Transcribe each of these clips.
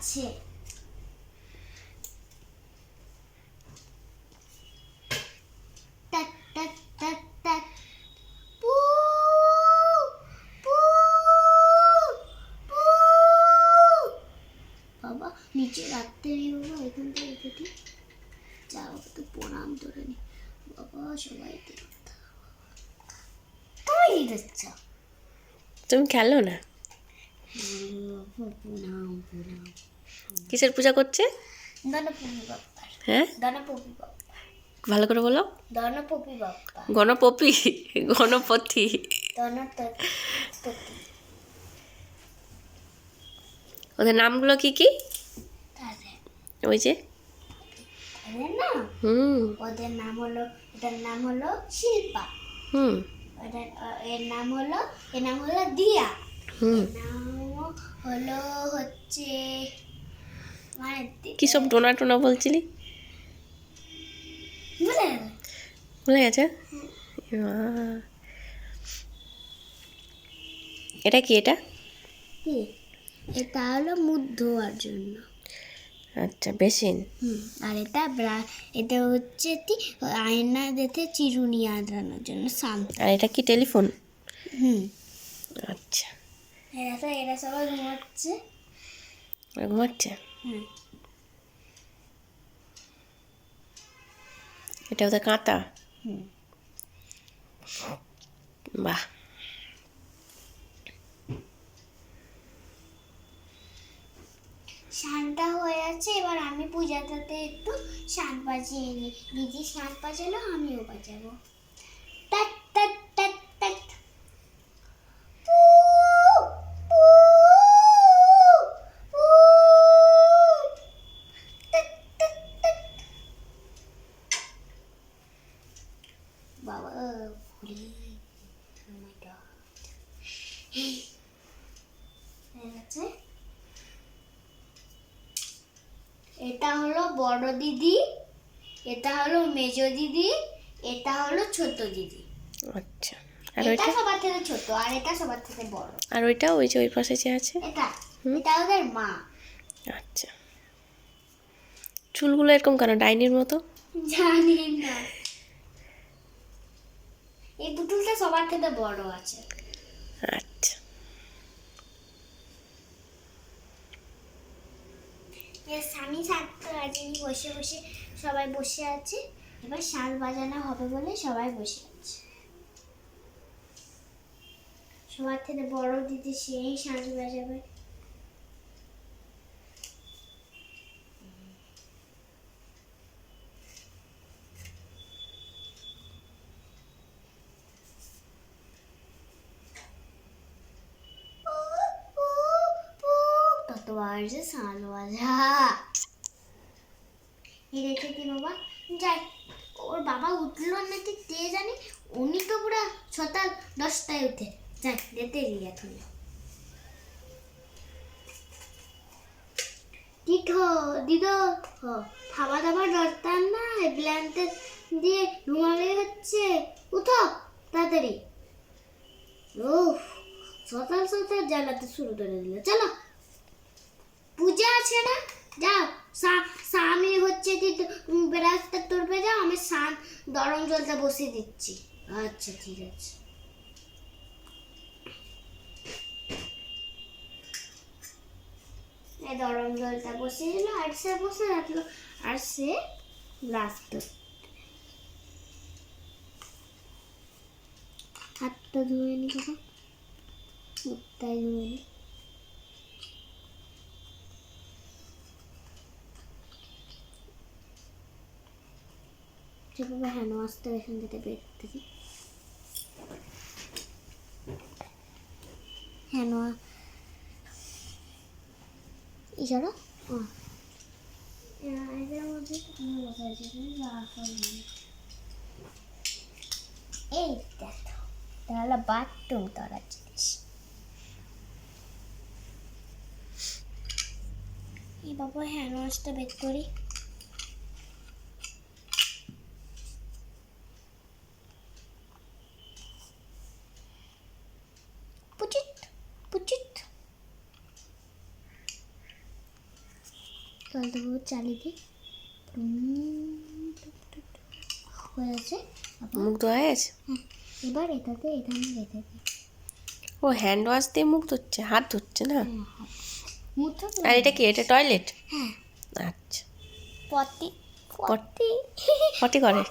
আছে। টাক টাক টাক টাক পু পু পু। বাবা নিচে রাখতে নেই বাবা, এখান থেকে রেখে যাও তো প্রণাম ধরে নি বাবা, সবাই তুমি দিচ্ছ, তুমি খেলো না। প্রণাম প্রণাম। কিসের পূজা করছে? গণপতি বাপ্পা। হ্যাঁ, গণপতি বাপ্পা। ভালো করে বলো। গণপতি বাপ্পা। গণপতি, গণপতি। গণপতি। ওদের নামগুলো কি কি? ওই যে ওদের নাম, ওদের নাম হলো শিল্পা। এর নাম হলো দিয়া। এর নাম হলো হচ্ছে মানে কি সব ডোনা টোনা বলছিলি? ভুলে গেছে? এটা কি? এটা এটা হলো মুখ ধোয়ার জন্য। আচ্ছা, বেসিন। আর এটা হচ্ছে আয়না দেখে চিরুনি আঁধানোর জন্য শান্ত। আর এটা কি? টেলিফোন। আচ্ছা, এরা সবাই ঘুমাচ্ছে। ঘুমাচ্ছে। এটা ওদের কাঁথা। বাহ। শানটা হয়ে আছে, এবার আমি পূজাটাতে একটু শান বাজিয়ে নিই। দিদি শান বাজালো, আমিও বাজাবো। টাক টাক টাক টাক পু পু পু। টাক টাক টাক। বাবা ভুলে এটা হলো বড় দিদি, এটা হলো মেজ দিদি, এটা হলো ছোট দিদি। আচ্ছা, আর এটা ওইটা? সবার থেকে ছোট আর এটা সবার থেকে বড়। আর ওইটা? ওই যে ওই পাশে যে আছে, এটা ওদের মা। আচ্ছা, চুলগুলো এরকম কেন, ডাইনির মতো? জানি না, এই পুতুলটা সবার থেকে বড় আছে। আচ্ছা, স্বামী সাতটা বাজেনি, বসে বসে সবাই বসে আছে। এবার শাঁখ বাজানো হবে বলে সবাই বসে আছে। সবার থেকে বড় দিদি, সেই শাঁখ বাজাবে। ততবার যে শাঁখ বাজা রেখে দি বাবা। যাই, ওর বাবা উঠলো না ঠিক কে জানি, উনি তো পুরো 6টা-10টায় উঠে যাই, যেতে দিই এখন। দিদো খাওয়া দাবার দরকার নাই, ব্ল্যাঙ্কেট দিয়ে ঘুমালে হচ্ছে, উঠো তাড়াতাড়ি। সকাল সকাল জ্বালাতে শুরু করে দিল। চলো পূজা আছে না, যাও। স্বামী হচ্ছে বেরাস্তা তোরবে, যাও, আমি গরম জলটা বসিয়ে দিচ্ছি। আচ্ছা ঠিক আছে। গরম জলটা বসিয়ে দিল, আর সে বসে রাখলো, আর সে গ্লাস হাতটা ধুয়ে নি বাবা, মুখটাই ধুয়ে নি। বাবা হ্যাঁ আসতে এখান থেকে বের থেকে হ্যাঁ ইশারা এটার মধ্যে এই দেখো, তাহলে বাথরুম করার জিনিস। এই বাবা হ্যাঁ আসতে বের করি। পুচিত পুচিত জলটা পুরো চালিয়ে দিই হয়ে গেছে। মুখ ধোয়া হয়ে গেছে? হ্যাঁ, এবার এটাতে এখানে রেখে দিই। ও হ্যান্ড ওয়াশ দিয়ে মুখ ধুচ্ছে, হাত ধুচ্ছে না? মুখটা আর এটা কি, এটা টয়লেট? হ্যাঁ, আচ্ছা, পটি পটি পটি করে?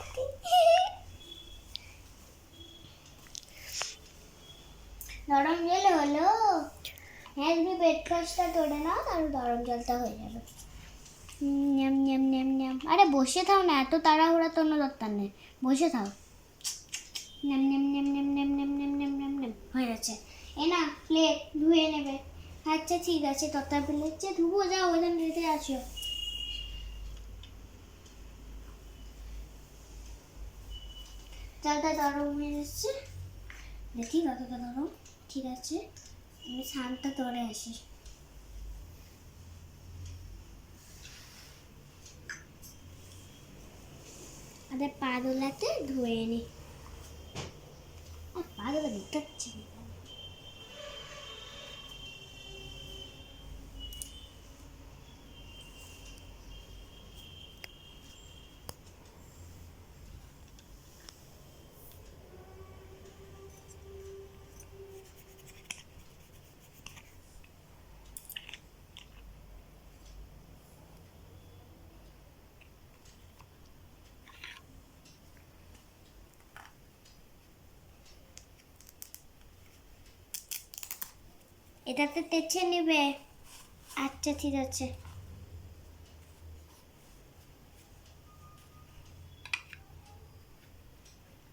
গরম জল হলো। হ্যাঁ, তুমি ব্রেকফাস্টটা করে নাও, আর গরম জলটা হয়ে যাবে। ন্যাম ন্যাম ন্যাম ন্যাম। আরে বসে থাও না, এত তাড়াহুড়া তো কোনো দরকার নেই, বসে থাও। ন্যাম ন্যাম ন্যাম ন্যাম ন্যাম ন্যাম ন্যাম ন্যাম ন্যাম ন্যাম হয়ে গেছে। এ না, প্লেট ধুয়ে নেবে। আচ্ছা ঠিক আছে, তথা প্লেট যে ধুবো, যাও ওখানে রেখে আসো। জলটা গরম হয়ে যাচ্ছে, দেখি কতটা গরম। ঠিক আছে, আমি স্নানটা করে আসি। আরে পা দোলাতে ধুয়ে নি। আর পা দোলা ভিটাচ্ছে না। এটাতে তেছে নেবে। আচ্ছা ঠিক আছে।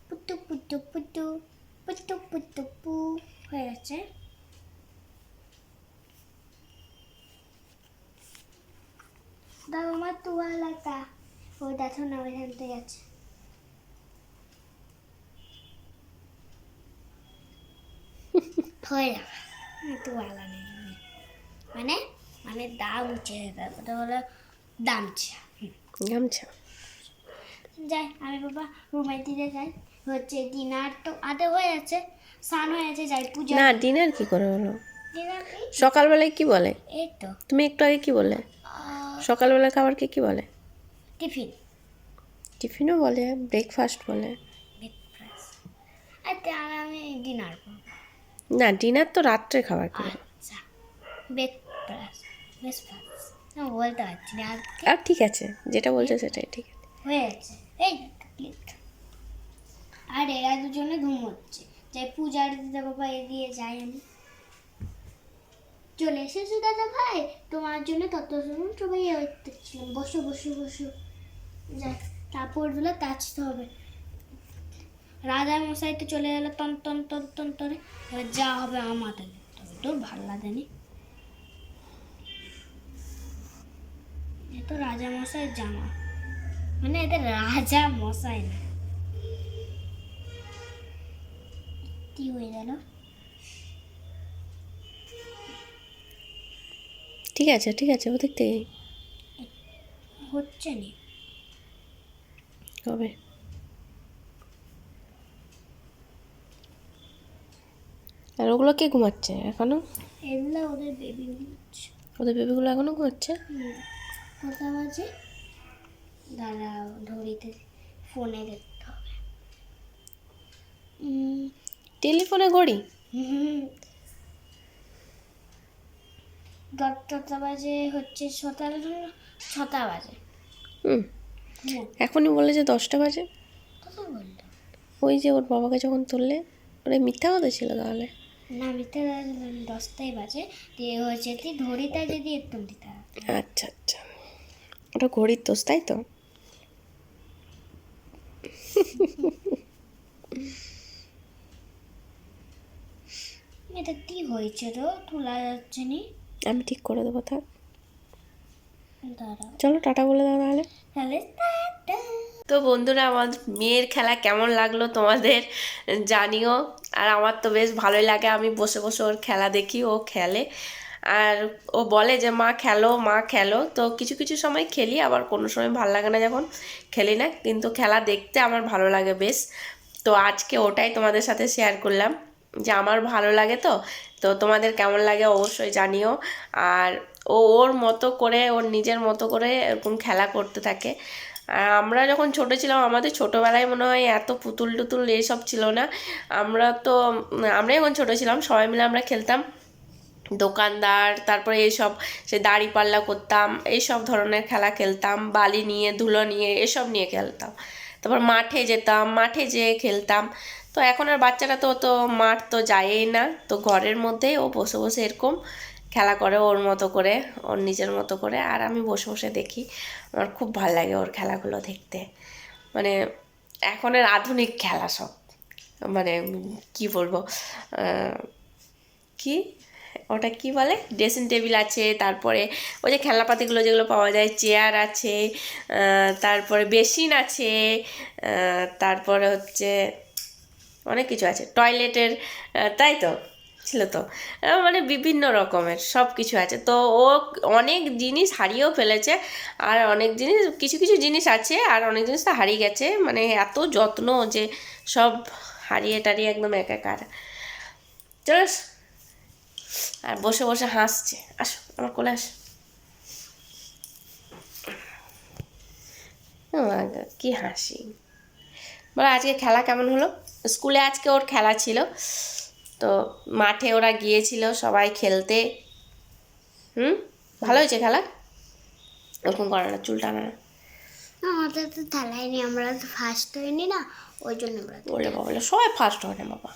পুটু পুটু পুটু পুটু পুটু পু হয়ে গেছে। দাও আমার তোয়ালাটা। ওই দেখো না, ওইখান থেকে আছে। হয়ে যাবে। তোয়ালা নেই মানে মানে দাম উঠে যাবে, ওটা হলো দামচা। গামছা? যাই, আমি বাবা রুমের দিকে যাই। হচ্ছে ডিনার তো আদে হয়ে যাচ্ছে, স্নান হয়ে গেছে, যাই পূজা। না, ডিনার কি করে হলো? ডিনার সকালবেলায় কি বলে? এই তো তুমি একটু আগে কি বললে? সকালবেলা খাবারকে কি বলে? টিফিন। টিফিনও বলে, ব্রেকফাস্ট বলে। ব্রেকফাস্ট। আচ্ছা, আর আমি ডিনার করবো। না, ডিনার তো রাত্রে খাবার করে। আচ্ছা, ব্রেকফাস্ট ব্রেকফাস্ট না বলতে পারছি না আর কি। আর ঠিক আছে, যেটা বলছো সেটাই ঠিক আছে। হয়ে যাচ্ছে। এই প্লেট। আর এরা দুজনে ঘুমোচ্ছে। যাই পূজার দিতে বাবা এগিয়ে যাই আমি। চলে এসেছো দাদা ভাই, তোমার জন্য তত শুনুন সবাই ওয়েট করছিলাম। বসো বসো বসো। যাই, কাপড়গুলো কাচতে হবে। রাজা মশাই তো চলে গেল টন টন টন টন করে। এবার যা হবে আমাদের, তবে তোর ভালো লাগেনি। এ তো রাজা মশাইয়ের জামা, মানে এটা রাজা মশাই না। কি হয়ে গেল? ঠিক আছে ঠিক আছে, ওদিক থেকেই হচ্ছে না। হবে। আর ওগুলো কে ঘুমাচ্ছে এখনো? এগুলো ওদের বেবি হচ্ছে। ওদের বেবিগুলো এখনো ঘুমাচ্ছে? কটা বাজে দাঁড়াও, ঘড়িতে ফোনে দেখতে হবে। টেলিফোনে ঘড়ি? দশটা বাজে হচ্ছে, ছটা বাজে। হুম, এখনই বলে যে 10টা বাজে। কত বললো? ওই যে ওর বাবাকে যখন তুললে, ওরা মিথ্যা কথা ছিল তাহলে? না, মিথ্যে 10টাই বাজে। দিয়ে হচ্ছে কি ঘড়িটা যদি একটু দিতে হবে। আচ্ছা আচ্ছা, ওটা ঘড়ির দোষ, তাই তো? এটা কি হয়েছে তো, তোলা যাচ্ছে নি। আমি ঠিক করে দেবো, থাক। দাঁড়াও চলো টাটা বলে দাও তাহলে। তাহলে টাটা। তো বন্ধুরা, আমার মেয়ের খেলা কেমন লাগলো তোমাদের জানিও। আর আমার তো বেশ ভালোই লাগে, আমি বসে বসে ওর খেলা দেখি, ও খেলে। আর ও বলে যে মা খেলো মা খেলো, তো কিছু কিছু সময় খেলি, আবার কোনো সময় ভালো লাগে না যখন খেলি না, কিন্তু খেলা দেখতে আমার ভালো লাগে বেশ। তো আজকে ওটাই তোমাদের সাথে শেয়ার করলাম যে আমার ভালো লাগে। তো তো তোমাদের কেমন লাগে অবশ্যই জানিও। আর ও ওর মতো করে, ওর নিজের মতো করে এরকম খেলা করতে থাকে। আর আমরা যখন ছোট ছিলাম, আমাদের ছোটোবেলায় মনে হয় এত পুতুল টুতুল এইসব ছিল না। আমরা যখন ছোটো ছিলাম সবাই মিলে আমরা খেলতাম দোকানদার, তারপরে এইসব সে দাঁড়িপাল্লা করতাম, এইসব ধরনের খেলা খেলতাম, বালি নিয়ে ধুলো নিয়ে এসব নিয়ে খেলতাম। তারপর মাঠে যেতাম, মাঠে যেয়ে খেলতাম। তো এখন আর বাচ্চারা তো মাঠ তো যায়ই না, তো ঘরের মধ্যেই ও বসে বসে এরকম খেলা করে ওর মতো করে, ওর নিজের মতো করে। আর আমি বসে বসে দেখি, আমার খুব ভালো লাগে ওর খেলাগুলো দেখতে। মানে এখনের আধুনিক খেলা সব, মানে কি বলবো, কি ওটা কি বলে, ড্রেসিং টেবিল আছে, তারপরে ওই যে খেলনাপাতিগুলো যেগুলো পাওয়া যায়, চেয়ার আছে, তারপরে বেসিন আছে, তারপরে হচ্ছে অনেক কিছু আছে, টয়লেটের, তাই তো ছিল তো, মানে বিভিন্ন রকমের সব কিছু আছে। তো ও অনেক জিনিস হারিয়েও ফেলেছে, আর অনেক জিনিস, কিছু কিছু জিনিস আছে, আর অনেক জিনিস তো হারিয়ে গেছে। মানে এত যত্ন যে সব হারিয়ে টারিয়ে একদম একাকার। চলো, আর বসে বসে হাসছে। আসো আমার কোলে আস। কি হাসি বলো। আজকে খেলা কেমন হলো? স্কুলে আজকে ওর খেলা ছিল, তো মাঠে ওরা গিয়েছিল সবাই খেলতে। ভালো হয়েছে খেলা? ওরকম করে না, চুল টানা না। আমাদের তো খেলায়নি, আমরা তো ফার্স্ট হইনি না, ওই জন্য আমরা বলে বাবা, বলে সবাই ফার্স্ট হয় না বাবা।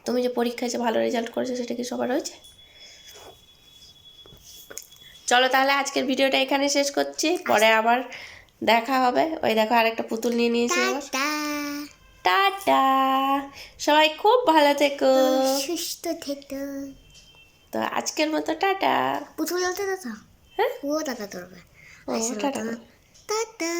তুমি যে পরীক্ষায় যে ভালো রেজাল্ট করেছো সেটা কি সবার হয়েছে? চলো তাহলে আজকের ভিডিওটা এখানে শেষ করছি, পরে আবার দেখা হবে। ওই দেখো আরেকটা পুতুল নিয়ে নিয়েছি আবার। টাটা, টাটা, সবাই খুব ভালো থেকো, সুস্থ থেকো। তো আজকের মতো টাটা। পুতুল জ্বলতে দাদা, হ্যাঁ, ও দাদা তোরবে। ও টাটা। টাটা।